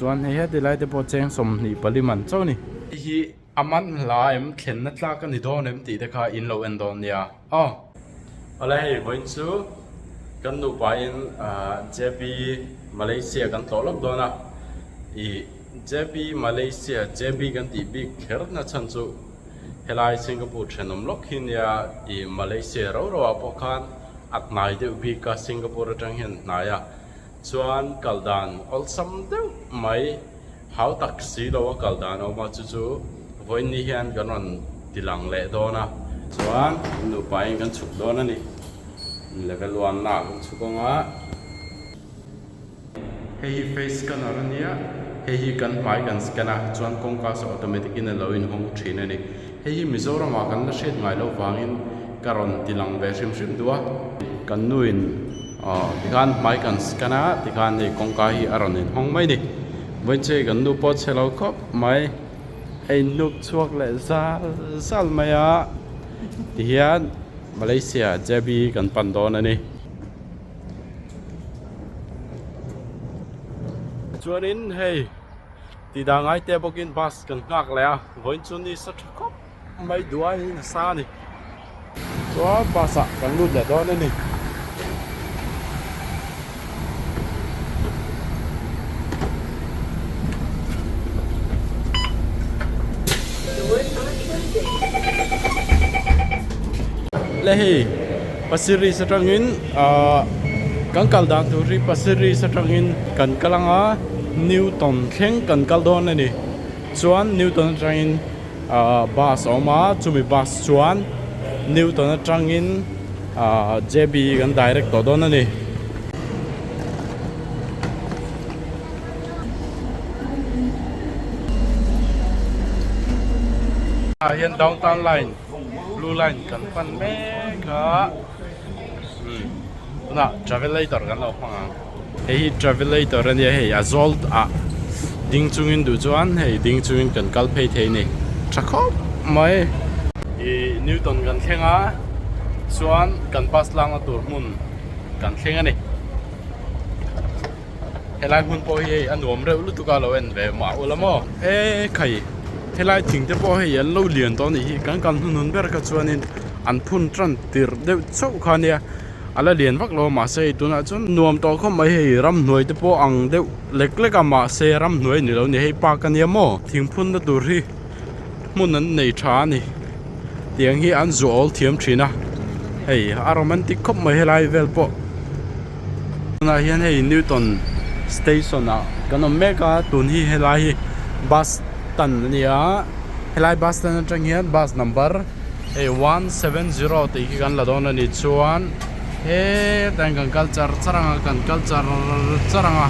chuan hei he tilai te pawh cheng som hnih pali man chaw ni hi aman hla em thlen na tlak ani dawn em ti te kha in lo en dawn nia ala hei voin chu kan Nupa in JB Malaysia kan tolok dona I JB Malaysia JB kan ti big kher na chan chu helai Singapore thenom lok hin ya I Malaysia ro ro apokhan at nai de bi ka Singapore tang hin na ya chuan kaldan awlsam deuh mai hau taxi lo kaldan oma chu chu voin ni hian kan ron tilang le dona chuan Nupa in kan chuk dona ni level 1 na kan chukonga hei face kan arania hei kan mai kan skana chuan kongka so automatic in lo in hong thina ni hei Mizoram a kan la shet ngai lo wangin karon tilang ve shim shim duwa kan nuin tikan mai kan skana tikan ni kongka hi aron in hong mai ni wenche kan nu pot chelo khop mai hei nuk chuak le sal maya tihian Malaysia JB kan pandon ani chuanin hei ti dangai te bokin bus kan ngak le a voin chun ni sa khop mai duai na sa ni chua basa kan lut le don ani lehi pasiri satrangin kan kaldan turi pasiri satrangin kan kalanga Newton theng kan kaldon ani chuan Newton atangin bus oma chumi bus chuan Newton atangin JB kan direct to don ani hiện downtown line blue line kan pan mega na travelator kan lo phang hei travelator ani hei azol ding chungin du chuan hei ding chungin kan kal phei thei ni thakop mai Newton kan thenga chuan kan bus lang tur mun kan thenga ni helai mun po hei anuam reu lutuka lo en ve ma ulamo khai helai thing te po hei an lo lian to ni kan hun ber ka chuanin an phun tran tir deuh chau khania ala lian vak lo ma se tuna chun nuam to khom mai hei ram hnoi te po ang deuh lek lek ama se ram hnoi ni lo ni hei pa kan ya mo thing phun na tur hi mun an nei tha ni tiang hi an zuol thiam thina hei a romantic khop mai helai vel po na hian hei Newton station a kan mega tun hi helai hi bus tan nia helai bus tan atang hian bus number 170 ti kan la don ani chuan tang kan culture charanga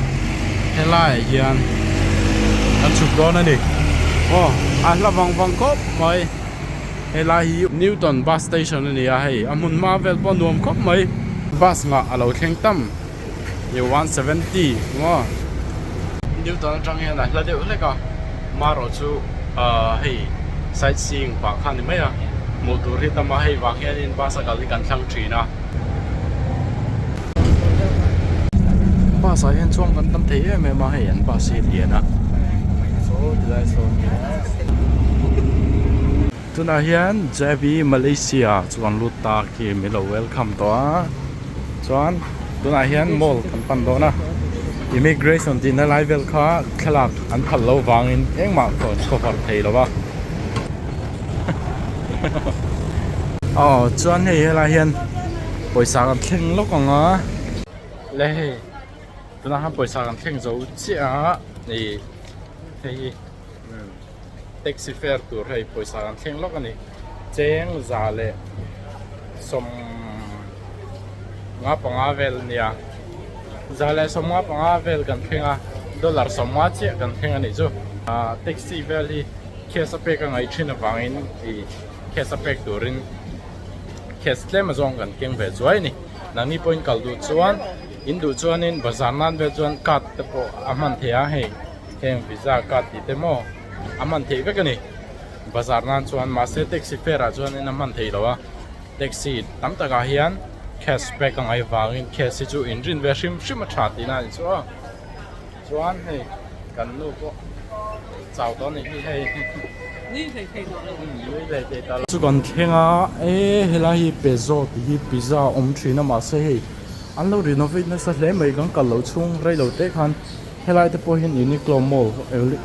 helai hian kan chuk don ani an la wang khop mai helai hi Newton bus station ani a hei amun ma vel po nuam khop mai bus nga alo thleng tam 170 Newton atang hian la deuh leka maro chu hei sightseeing pa khan ni maya motor hi tama hei wa hian in basa kali kan thlang thina basa hian chuang kan tam thei em ma hei an bas hi liana so dilai so tuna hian JB Malaysia chuan luta ki milo welcome to chuan tuna hian mall kan pan do na immigration din na level kha khalak an phal lo wangin engma khon cover thei lo wa chuan hei hela hian poisa kan thleng lok anga le hei tuna ha poisa kan thleng zo chia ni hei taxi fare tur hei poisa kan thleng lok ani cheng za le som nga panga vel nia zale somwa panga vel kan thenga dollar somwa che kan thenga ni chu taxi vel hi khesa pe ka ngai thina wangin I khesa pek turin kheslem azong kan keng ve zuai ni nani point kal du chuan in du chuan in bazar nan ve chuan kat te po aman thea hei heng visa kat ti te mo aman thei ve ka ni bazar nan chuan ma se taxi fare chuan in aman thei lawa taxi tam taka hian cashback ang ai wangin cash chu in rin ve shim shim tha ti na chu chuan hei กันลูกก็เจ้าตอนนี้ให้นี่เคยดูเลย เลยตลอดสุกันเข่งอ่ะเฮ้ยเราฮีเปโซที่พิซซ่าอมชีน่ามาเซ่อันเรารีโนเวทนั่นสักเล่มไม่กันกันเราช่วงไรเราเตะคันเฮ้ยเราจะพอเห็นยูนิโคลมอล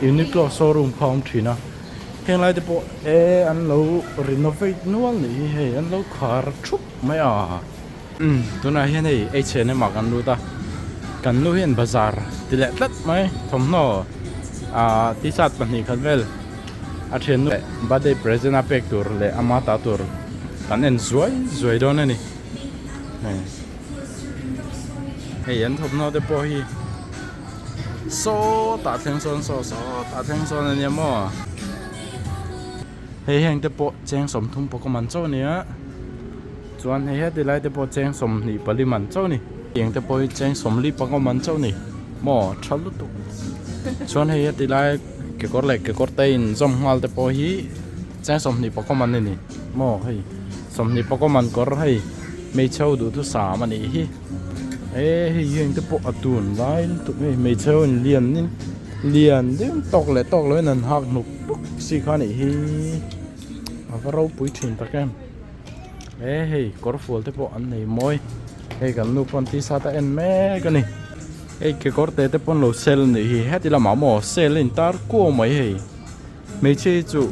ยูนิโคลโชว์รูมพร้อมชีน่ะเฮ้ยเราจะพออันเรารีโนเวทนู่นนี่เฮ้ยอันเราขาดชุบไม่อ่ะตัวนั้นเห็นไอ้เชนเนี่ยมากันรู้ตากันรู้เห็นบาซาร์ที่เล็กตัดไหมทำโน่ที่สัตว์ปันนี้คันเวลอาเชนนู้บัดได้ present อาเป็กตัวเลยอามาตาตัวกันเอ็นzuaiโดนนี่เฮ้ยยันทำโน่ได้พอฮีโซ่ตาเทียงโซนโซ่ตาเทียงโซนเนี่ยมั่วเฮ้ยยังได้พอแจ้งสมทุนปกมันโจ้เนี่ยส่วนเฮ้ยได้ไล่ได้พอแจ้งสมนี่ปริมันโจ้นี่ยังได้พอแจ้งสมลีปกมันโจ้นี่มั่วชัลลุตุส่วนเฮ้ยได้ไล่เกี่ยวกับเล็กเกี่ยวกับเต้นสมหัวได้พอฮีแจ้งสมนี่ปกมันนี่มั่วเฮ้ยสมนี่ปกมันก็ให้ไม่เช่าดูทุกสามันนี่ฮีเฮ้ยยังได้พอตุนไล่ตุกไม่เช่าเลียนนี่เลียนเดี๋ยวตกเลยนั่นหักหนุกปุ๊บสิข้านี่ฮีก็เราปุ๋ยถิ่นตะแกมเฮ้ยก็ฟูลที่พออันนี้มวยเฮ้ยกันนูปนที่ซาตาเอ็นแม่กันนี่เฮ้ยก็เตะที่ปนโลเซลนี่เฮ้ยที่เราหมาหมอเซลลินตาร์กู้ไหมเฮ้ยไม่ใช่จู่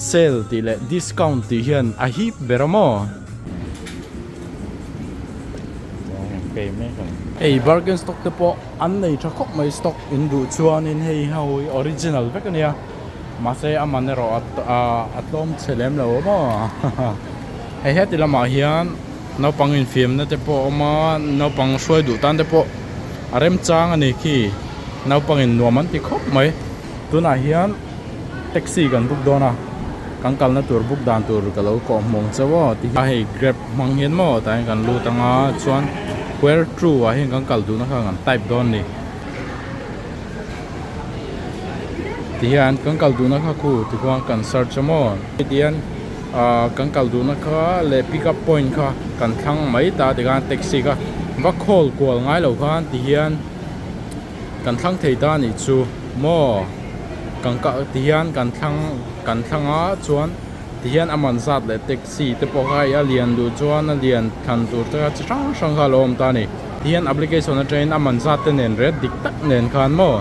เซลที่เลยดิสคาวน์ที่เห็นอาฮิบเบรมอเกมแม่กันเฮ้ยบาร์เกนสต็อกที่พออันนี้จะครบไหมสต็อกอินดูชวนนี่เฮ้ยเฮาออริจินัลแบบนี้มาเซ่อามันเราอัดลมเฉลิมแล้วมั้งเฮ้ยที่เรามาเฮียนน้าปังอินฟิล์มนั่นแต่พอมาน้าปังช่วยดูตันแต่พออะไรมจ้างอันนี้ขี้น้าปังอินนัวมันที่ครบไหมตัวน่าเฮียนแท็กซี่กันบุกโดนะกังกัลนั่นตัวบุกดานตัวก็เราก็มองเจ้าว่าที่ให้ Grab มังเฮียนมั้งแต่กันรู้ตั้งอ่ะชวน Where True ว่าเห็นกังกัลดูนะครับกัน Type โดนนี่ที่อันกังกัลดูนะครับคู่ที่ว่ากัน search มั้งที่อันกังกัลดูนะครับเลย pick up point ค่ะกันทั้งไม่ตาที่การแท็กซี่ค่ะว่า call กวลง่ายเหล่าค่ะที่อันกันทั้งเทด้านนี่จูมั้งกังกัลที่อันกันทั้งชวนที่อันอามันสัตว์เลยแท็กซี่ที่พวกเขาเรียนดูชวนเรียนคันตัวที่จะช่างเขาลมตานี่ที่อัน application นั้นจะอามันสัตว์เน้นเรดดิกตักเน้นคันมั้ง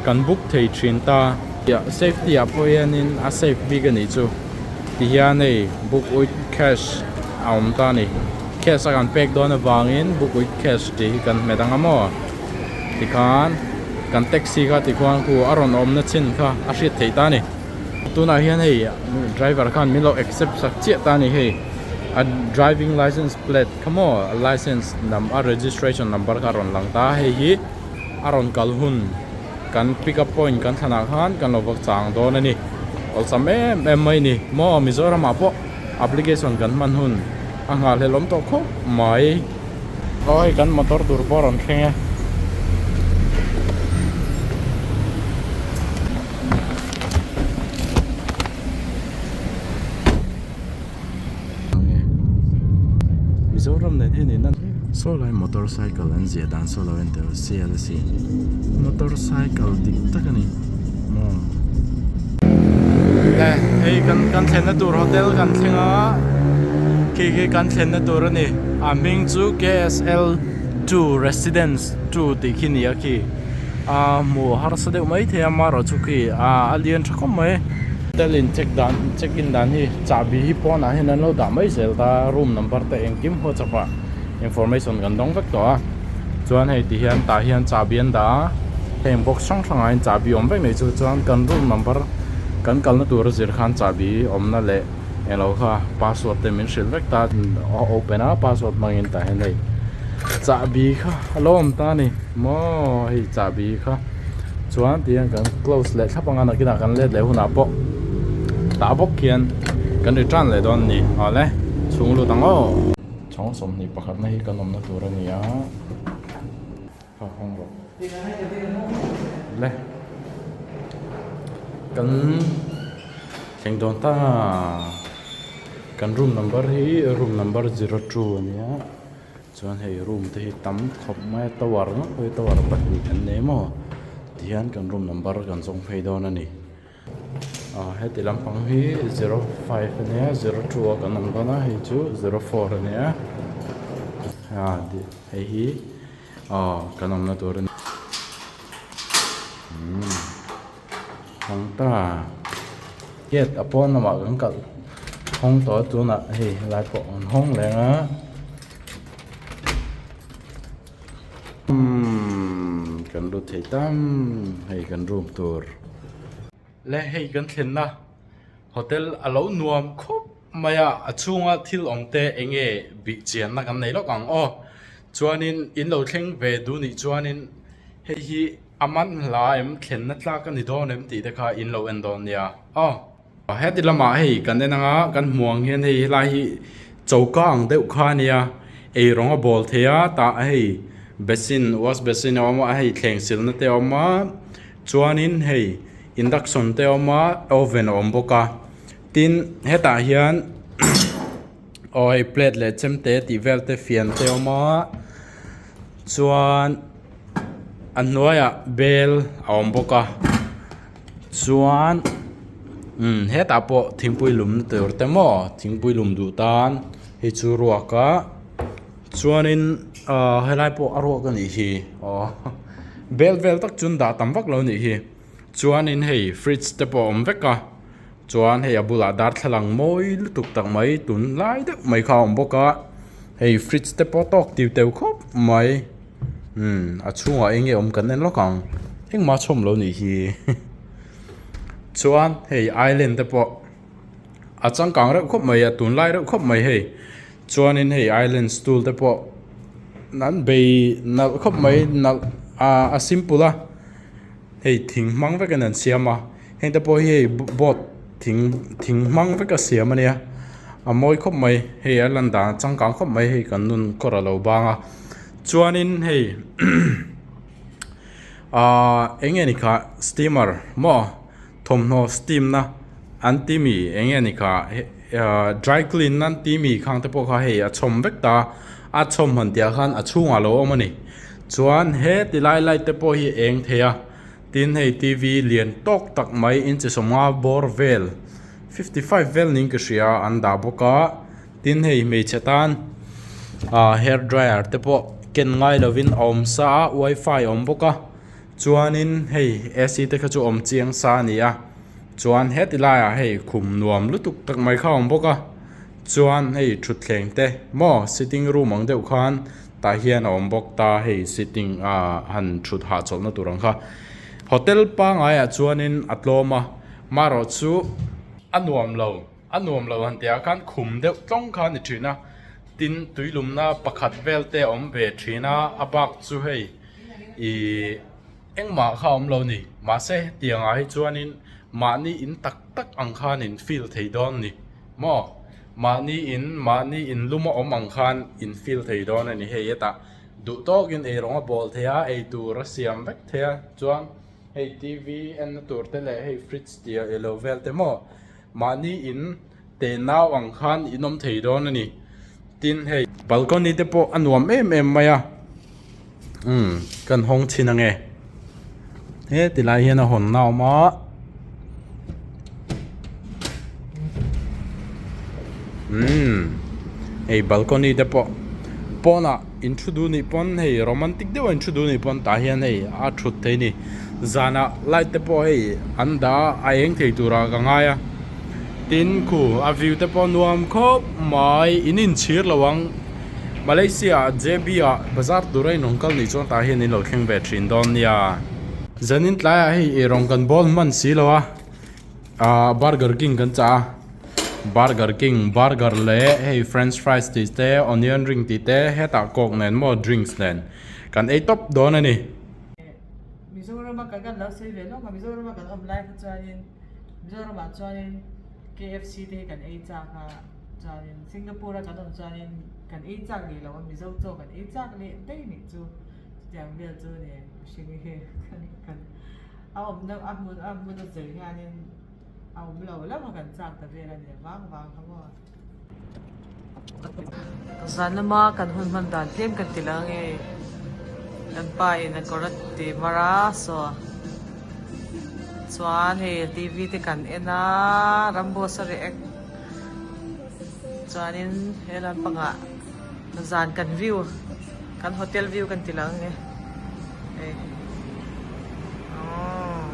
กันบุกเทชินตาsafety อ่ะพวกนี้safe บีกันนี่จูที่ยันนี่ book with cash เอาไม่ได้นี่ cash กันเพ็กโดนวางอิน book with cash ที่กันไม่ต้องมั่วที่กันแท็กซี่ก็ที่กันกูอารมณ์อมนัดชินค่ะอาชีพที่ตานี่ตัวนั้นยันนี่ driver กันมีเรา accept สักเจ็ดตานี่เฮ้ย driving license plate ขโมย license number registration number กันรอนหลังตาเฮ้ยอารมณ์กัลหุนกัน pick up point กันธนาคารกันเราบอกจางโดนนี่awlsamไม่นี่มอมิโซรามาพอ application กันมันหุ่นอ่างเลยล้มตัวครบไม่โอ้ยกันมอเตอร์ดูร์บอลอนแค่มิโซรามเนี่ยที่นี่นั่นโซ่เลยมอเตอร์ไซค์อันเสียดันโซ่เลยเดี๋ยวเสียเลยสิมอเตอร์ไซค์ดิบตะกันนี่เฮ้ยกันเทนตัวโฮเทลกันเทงอ่ะคือกันเทนตัวนี่มิงจู KSL 2 Residence 2ที่ขี้นี่คือหมู่ฮาร์สเดลไม่เทียมมาเราชุกีเลียนชักก็ไม่เดลินเช็คอินด้านนี้จ่าบีฮิปโปนะเห็นนั่นเราด่าไม่เสร็จตารูมนัมเบอร์แต่เองกิมหัวจับว่า information กันต้องเวกตัวส่วนให้ที่เห็นตาเห็นจ่าบีอันด่าเห็นบอกช่างไงจ่าบีอมเวกในจุดส่วนกันรูมนัมเบอร์กันกัลนั่นตัวเราจะขันจ่าบีอมนั่นแหละเราค่ะ password เต็มเป็นสิลเวกตา open นะ password มาเงินแต่เห็นเลยจ่าบีค่ะล้อมตานี่มอให้จ่าบีค่ะส่วนที่กัน close เลยถ้าบางงานกินกันเล็ดเลยหุ่นอาปอกตาปอกเขียนกันด้วยจานเลยตอนนี้เอาเลยสูงรู้ตั้งอ้อช่องสมนี่ประคับในกันนมนั่นตัวเราเนี่ยเข้าห้องรถเลยกันแข่งโดนตากันรูมนัมเบอร์ที่รูมนัมเบอร์02เนี่ยส่วนให้รูมที่ตั้มขบไม่ตัวร์เนาะตัวร์ปัดอันนี้มั้งที่ thì hian kan room number kan zong phei don ani he ti lampang hi 05 ania 02 kan ang dona hi chu 04 ania di hei hi kan om na tur hang ta yet upon na ma kan kal hong to tu na hei lai po on hong le nga kan ru thei tam hei kan room tur le hei kan thlen na hotel alo nuam khop maya achunga thil ongte enge bi chian na kan nei lo kang chuanin in lo thleng ve du ni chuanin hei hi aman la em thlen na tla kan ni don em ti te kha in lo en don nia he ti lama hei kan ne nga kan muang hian hei lai hi chauka ang deuh kha nia ei ronga bol thea ta hei basin wash basin oma hei thleng sil na te oma chuanin hei induction te oma oven om boka tin heta hian oi plate le chemte ti velte fian te oma chuan an hnuaia bel om boka chuan heta po thingpui lum tur te mo thingpui lum du tan hi chu ruaka chuanin helai po aro kan ni hi bel tak chun da tam vak lo ni hi chuanin hei fridge te po om veka chuan hei abula dar thlang moi lutuk tak mai tun lai de mai kha om boka hei fridge te po tok tiu teu khop mai a chunga enge om kan nen lokang eng ma chom lo ni hi chuan hei island te po a changkang ra khop mai a tun lai ra khop mai hei chuanin hei island stool te po nan bei na khop mai na a simple hei thing mang ve kan siama heng te po hei bot thing mang ve ka siama nia a moi khop mai hei alanda changkang khop mai hei kan nun kora lo banga chuanin hei enge ni kha steamer mo thomno steam na anti mi enge ni kha dry clean nan ti mi khang te po kha hei a chom vek ta a chom han tia khan a chunga lo omani chuan he ti lai te po hi eng thea tin hei tv lian tok tak mai in che songa bor vel 55 vel ning ka ria an da boka tin hei me chetan hair dryer te po ken ngai lovin om sa wifi om boka chuanin hei ac te kha chu om chiang sa nia chuan he ti lai hei khum nuam lutuk tak mai kha om boka chuan hei thut thleng te mo sitting room ang deuh khan ta hian om bok ta hei sitting han thut ha chol na turang kha hotel pa ngai chuanin atloma maro chu anuam lo han tia khan khum deuh tlong khan ni thina tin tuilum na pakhat velte om ve thina abak chu hei engma kha om lo ni ma se tianga hi chuanin mani in tak ang khan in feel thei don ni mo mani in luma om ang khan in feel thei don ani hei eta du tok in e ronga bol thea e tur siam vek thea chuan hei tv en tur te le hei fridge tia elo vel te mo mani in te naw ang khan inom thei don ani tin hei balcony te po anuam em maya kan hong chinange he tilai hian a hon naw ma hei balcony te po pona introdu ni pon hei romantic de introdu ni pon ta hian hei a thut thei ni zana light te po hei anda aeng thei tura ka ngaya tin khu a view te po nuam khop mai inin chir lawang Malaysia JB bazar durai nongkal ni chon ta hian in lo thleng ve thin don nia zanin tlai hei e rong kan bol man si lawa Burger King kan cha Burger King burger le hey french fries ti te onion ring ti te heta kok nen mo drinks nen kan e top don ani Mizoram kan kan lo sei ve lo ma Mizoram kan om live chuanin Mizoram chuanin KFC te kan e cha kha chuanin Singapore kan om chuanin kan e cha ni lo Mizo cho kan e cha ni te ni chu tiang vel chu ni shing he kan om na amun na zai hanin ông lâu lắm mà cần chặt tập về là để vang không có Sana ma kan hun dan tem kan tilang e nagpai nagkorat ti mara so chuan hei TV te kan ena rambo sa react chuanin helan panga zan kan view kan hotel view kan tilang nge eh oh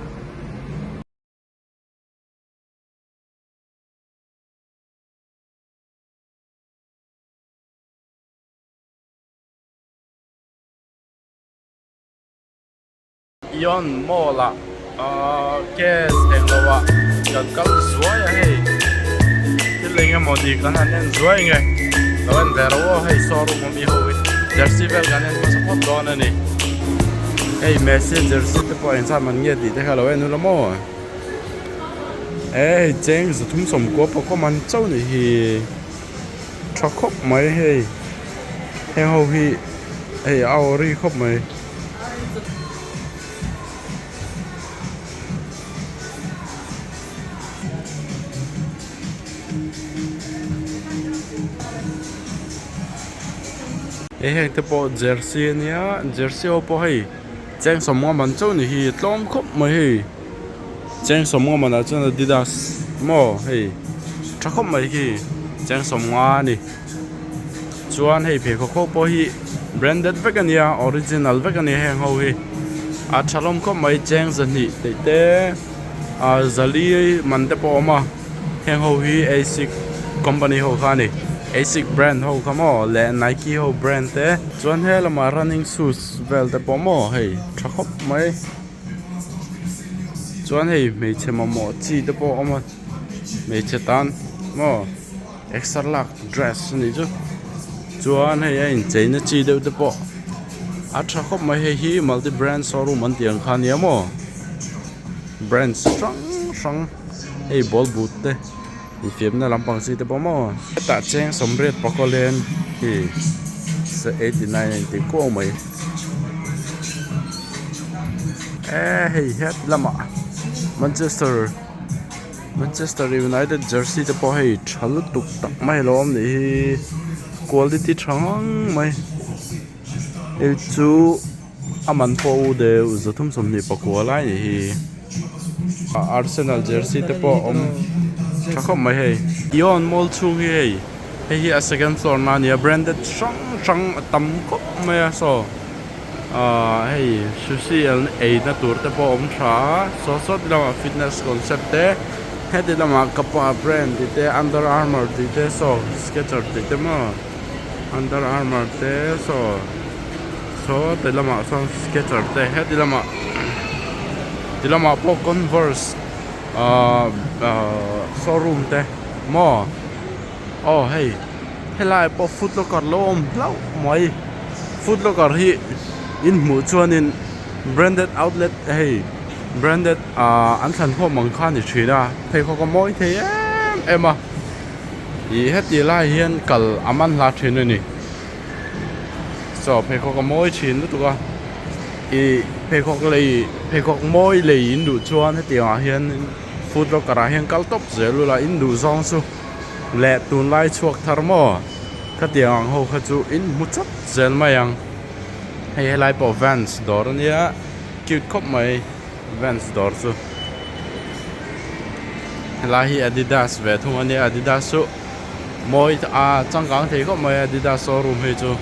yon mo la kes eng lawa kan kal zuai hei tilinga modi kan anen zuai nge lawan vero hei soru mo mi howi jersey vel kan en support don ani hei message jersey te po en sa man nge di te halo en lo mo cheng zu thum som ko po ko man chau ni hi thakop mai hei heng ho hi hei auri khop mai heng te po jersey nia jersey o po hei cheng som mo man chau ni hi tlom khop mai hei cheng som mo man a chun Adidas mo hei thakop mai hi cheng som nga ni chuan hei phe kho po hi branded vegania original vegania heng ho hi a thalom khop mai cheng zani te te a zali man te po ma heng ho hi asic company ho khani asic brand ho kamo le Nike ho brand te chuan he lama running shoes vel te po mo hei thakop mai chuan hei mei che mo chi te po oma mei che tan mo extra large dress ni chu chuan hei in cheina chi de te po a thakop mai hei hi multi brand showroom an tiang khan ya mo brand strong hei ball boot te phim na lampang si te po mo ta cheng somret pokolen hi se 89 ti ko mai hei het lama Manchester United jersey te po hei thal tuk tak mai lom ni quality thang mai chu aman po de uzathum som ni pakwa lai hi Arsenal jersey te po thakop mai hei yon mall chung hei hei a second floor na nia branded strong tam kop mai so hei sushi el na tur te po tha so la fitness concept te hedi lama kapa brand te Under Armour te so Skechers te ma Under Armour te so te lama so Skechers te hedi lama po Converse showroom te mo hei helai po Foot Locker lom lau mai Foot Locker hi in mu chuan in branded outlet hei branded an than kho mang khan ni thina phei kho ko moi the em i heti lai hian kal aman la thin ni so phei kho ko moi thin tu ka i phei kho moi le in du chuan heti a hian Foot Locker a hian kal top zelu la in du zong su le tun lai chuak thar mo ka tiang ho kha chu in mu chat zel mayang hei lai po Vans dor nia cute khop mai Vans dor su la hi Adidas ve thung ani Adidas su moi changkang thei khop mai Adidas showroom he chu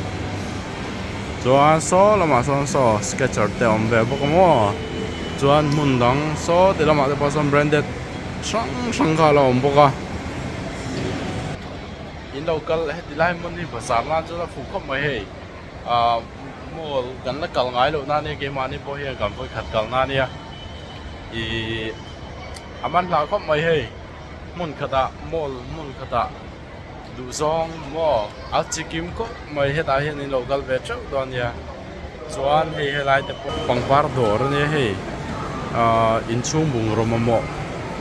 chuan so lama so Skechers te om ve bok mo chuan mun dang so te lama te pa som branded sang kha la om boka in local heti lai mon ni bazar na chu la fu khop mai hei mall kan la kal ngai lo na ni ke mani po hian kan poi khat kal na nia i aman la khop mai hei mun khata mall mun khata du zong mo a chikim ko mai heta hian in local ve chau don ya chuan hei helai te pangpar dor ni hei in chung bung roma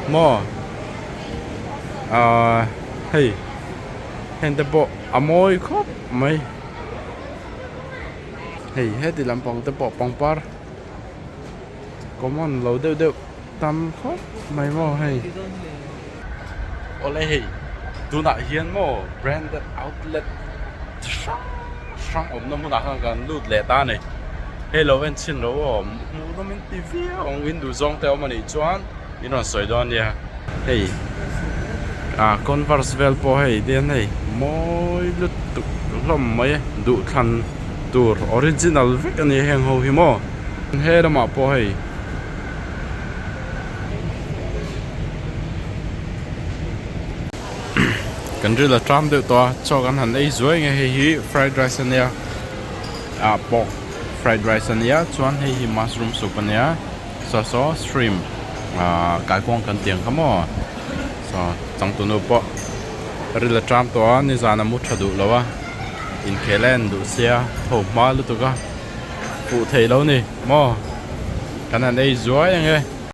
mo hei hen te po amoi khop mai hei heti lampang te po pangpar common lo deu tam khop mai mo hei ole hei tu na hian mo branded outlet sang om no mu na kan lut le ta nei hello en chin lo mu no min tv ong window zong te om ani chuan inon soi don dia hey converse vel po hey den hey moi lutuk lom mai du than tur original vek ani heng ho hi mo he da ma po hey kan ri la tram de to cho kan han ei zuai nge hi fried rice ania pork fried rice ania chuan hi mushroom soup ania so shrimp kai kong kan tiang kamo so chang tu no po ri la tram to ni zana mu thadu lawa in kelen du sia tho ma lu to ka pu thei lo ni mo kan han ei zuai nge